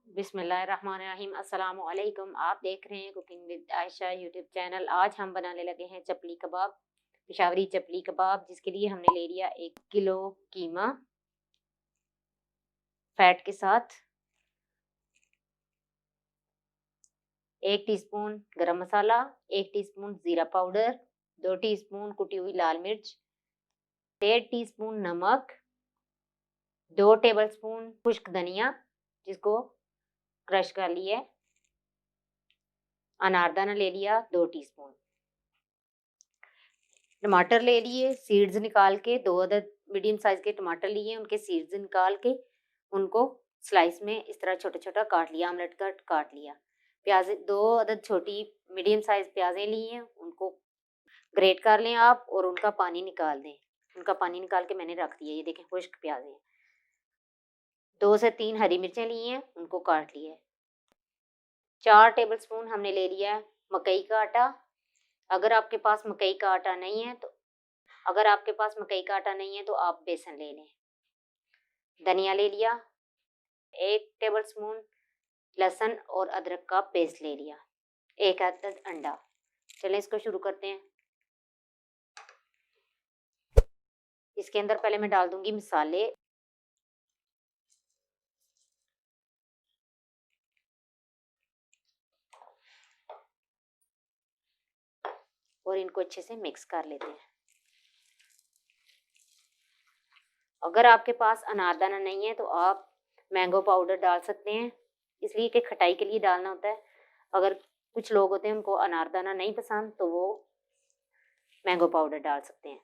बिस्मिल्लाहिर्रहमानिर्रहीम। अस्सलाम वालेकुम। आप देख रहे हैं cooking with Ayesha YouTube channel. आज हम बनाने लगे हैं चपली कबाब, पेशावरी चपली कबाब, जिसके लिए हमने ले लिया 1 किलो कीमा फैट के साथ, 1 टीस्पून गरम मसाला, 1 टीस्पून जीरा पाउडर, 2 टीस्पून कुटी हुई लाल मिर्च, 1.5 टीस्पून नमक, 2 टेबलस्पून खुश्क धनिया जिसको क्रश कर लिया, अनारदाना ले लिया 2 टीस्पून, टमाटर ले लिए सीड्स निकाल के, 2 अदद मीडियम साइज के टमाटर लिए, उनके सीड्स निकाल के उनको स्लाइस में इस तरह छोटा छोटा काट लिया, आमलेट कट काट लिया। प्याज 2 अदद छोटी मीडियम साइज प्याजें ली हैं, उनको ग्रेट कर लें आप और उनका पानी निकाल दें। उनका पानी निकाल के मैंने रख दिया। ये देखें खुश्क प्याजें। 2 से 3 हरी मिर्चें ली हैं, उनको काट लिया। 4 टेबलस्पून हमने ले लिया है मकई का आटा। अगर आपके पास मकई का आटा नहीं है तो आप बेसन ले लें। धनिया ले लिया, 1 टेबलस्पून लहसुन और अदरक का पेस्ट ले लिया, 1 अदद अंडा। चलें इसको शुरू करते हैं। इसके अंदर पहले मैं डाल दूंगी मसाले। और इनको अच्छे से मिक्स कर लेते हैं। अगर आपके पास अनारदाना नहीं है तो आप मैंगो पाउडर डाल सकते हैं, इसलिए कि खटाई के लिए डालना होता है। अगर कुछ लोग होते हैं उनको अनारदाना नहीं पसंद तो वो मैंगो पाउडर डाल सकते हैं।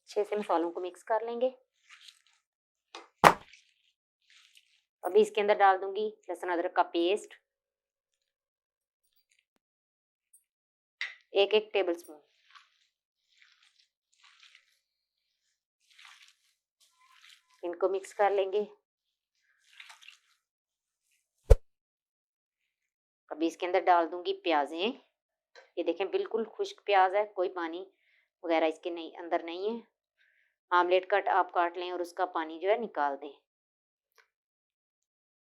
अच्छे से मसालों को मिक्स कर लेंगे। अभी इसके अंदर डाल दूंगी लहसुन अदरक का पेस्ट, 1 टेबलस्पून। इनको मिक्स कर लेंगे। अभी इसके अंदर डाल दूंगी प्याजें। ये देखें बिल्कुल खुश्क प्याज है, कोई पानी वगैरह इसके नहीं अंदर नहीं है। आमलेट कट आप काट लें और उसका पानी जो है निकाल दें।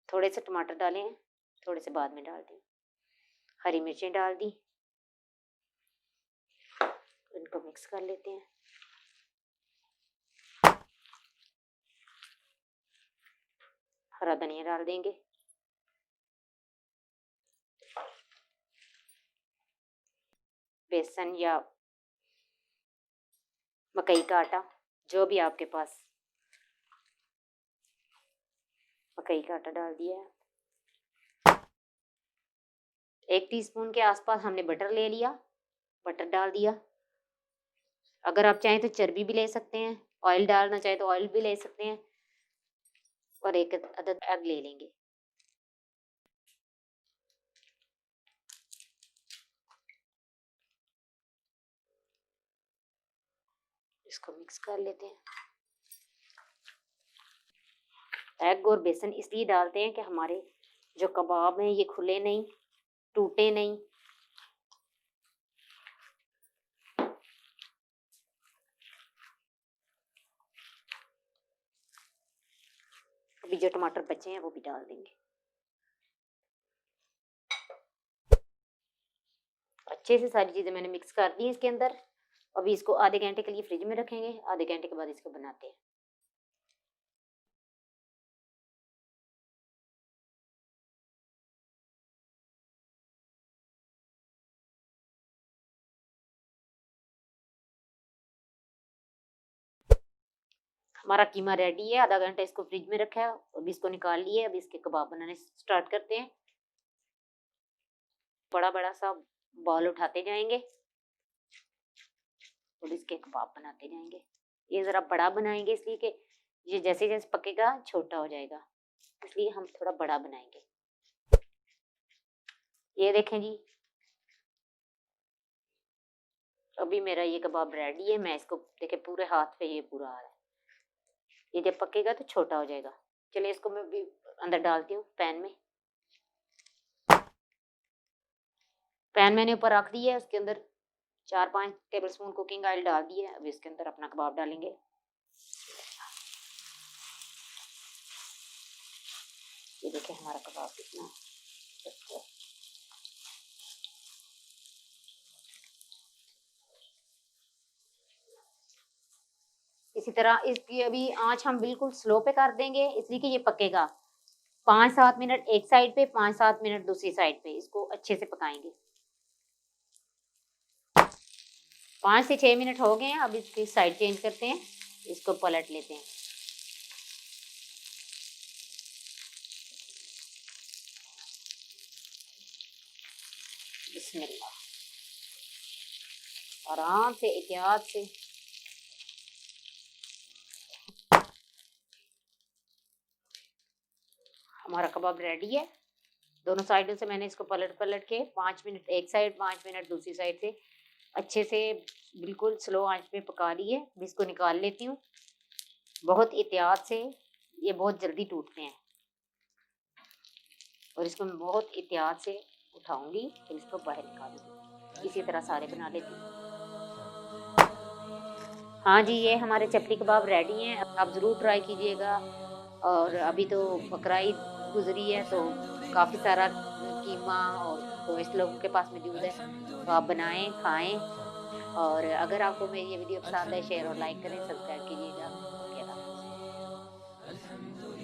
थोड़े से टमाटर डालें, थोड़े से बाद में डाल दें। हरी मिर्चें डाल दी, इनको मिक्स कर लेते हैं। हरा धनिया डाल देंगे। बेसन या मकई का आटा, जो भी आपके पास, मकई का आटा डाल दिया है। 1 टीस्पून के आसपास हमने बटर ले लिया, बटर डाल दिया। अगर आप चाहें तो चर्बी भी ले सकते हैं, ऑयल डालना चाहे तो ऑयल भी ले सकते हैं। और 1 अदद एग ले लेंगे। इसको मिक्स कर लेते हैं। एग और बेसन इसलिए डालते हैं कि हमारे जो कबाब हैं ये खुले नहीं, टूटे नहीं। अभी जो टमाटर बचे हैं वो भी डाल देंगे। अच्छे से सारी चीज़ें मैंने मिक्स कर दी इसके अंदर। अभी इसको आधे घंटे के लिए फ्रिज में रखेंगे, आधे घंटे के बाद इसको बनाते हैं। हमारा कीमा रेडी है, आधा घंटा इसको फ्रिज में रखा है। अभी इसको निकाल लिए, अभी इसके कबाब बनाने स्टार्ट करते हैं। बड़ा बड़ा सा बॉल उठाते जाएंगे और इसके कबाब बनाते जाएंगे। ये ज़रा बड़ा बनाएंगे इसलिए कि ये जैसे जैसे पकेगा छोटा हो जाएगा, इसलिए हम थोड़ा बड़ा बनाएंगे। ये देखें जी, अभी मेरा ये कबाब रेडी है। मैं इसको देखे पूरे हाथ पे ये पूरा आ रहा है। ये जब पकेगा तो छोटा हो जाएगा। चलिए इसको मैं भी अंदर डालती हूँ पैन में। पैन मैंने ऊपर रख दिया है, उसके अंदर 4-5 टेबलस्पून कुकिंग ऑयल डाल दिया है। अब इसके अंदर अपना कबाब डालेंगे। ये देखिए हमारा कबाब कितना अच्छा है। इसी तरह इसकी अभी आँच हम बिल्कुल स्लो पे कर देंगे, इसलिए कि ये पकेगा। 5-7 मिनट एक साइड पे, 5-7 मिनट दूसरी साइड पे इसको अच्छे से पकाएँगे। 5 से 6 मिनट हो गए हैं, अब इसकी साइड चेंज करते हैं, इसको पलट लेते हैं। बिस्मिल्लाह। आराम से, एहतियात से। हमारा कबाब रेडी है। दोनों साइडों से मैंने इसको पलट-पलट के 5 मिनट एक साइड, 5 मिनट दूसरी साइड से अच्छे से बिल्कुल स्लो आँच पे पका लिए। अब इसको निकाल लेती हूँ। बहुत एहतियात से, ये बहुत जल्दी टूटते हैं और इसको मैं बहुत एहतियात से उठाऊँगी, फिर इसको बाहर निकालूँगी। इसी तरह सारे बना लेती हूँ। हाँ जी, ये हमारे चपली कबाब रेडी हैं, आप ज़रूर ट्राई कीजिएगा। और अभी तो बकरा-ईद गुज़री है, तो काफ़ी सारा कीमा और गोश्त लोगों के पास मौजूद है, तो आप बनाएँ, खाएँ। और अगर आपको मेरी ये वीडियो पसंद आए, शेयर और लाइक करें, सब्सक्राइब कीजिएगा। ओके, अल्लाह हाफ़िज़।